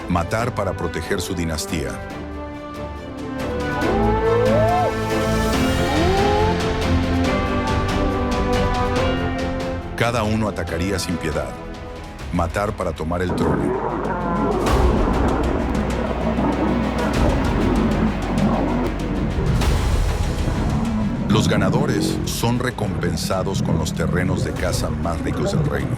S1: Matar para proteger su dinastía. Cada uno atacaría sin piedad. Matar para tomar el trono. Los ganadores son recompensados con los terrenos de caza más ricos del reino.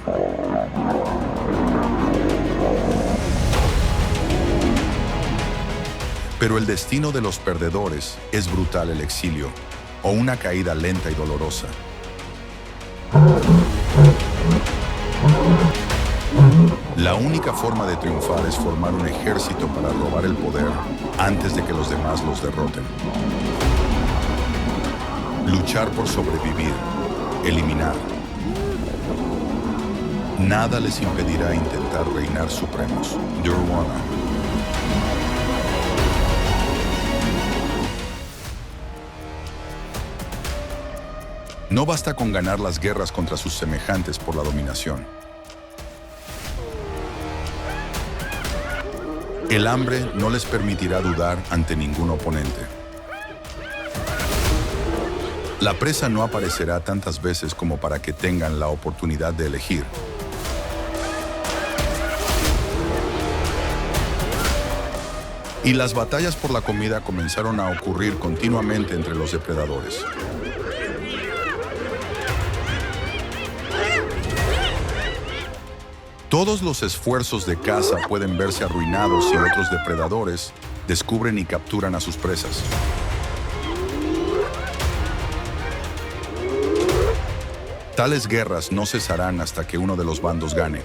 S1: Pero el destino de los perdedores es brutal: el exilio o una caída lenta y dolorosa. La única forma de triunfar es formar un ejército para robar el poder antes de que los demás los derroten. Luchar por sobrevivir, eliminar. Nada les impedirá intentar reinar supremos. Durwana. No basta con ganar las guerras contra sus semejantes por la dominación. El hambre no les permitirá dudar ante ningún oponente. La presa no aparecerá tantas veces como para que tengan la oportunidad de elegir. Y las batallas por la comida comenzaron a ocurrir continuamente entre los depredadores. Todos los esfuerzos de caza pueden verse arruinados si otros depredadores descubren y capturan a sus presas. Tales guerras no cesarán hasta que uno de los bandos gane.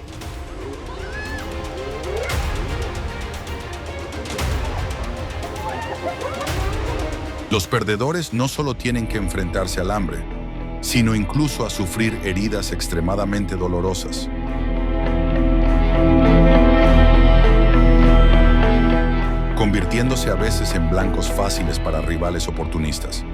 S1: Los perdedores no solo tienen que enfrentarse al hambre, sino incluso a sufrir heridas extremadamente dolorosas. Convirtiéndose a veces en blancos fáciles para rivales oportunistas.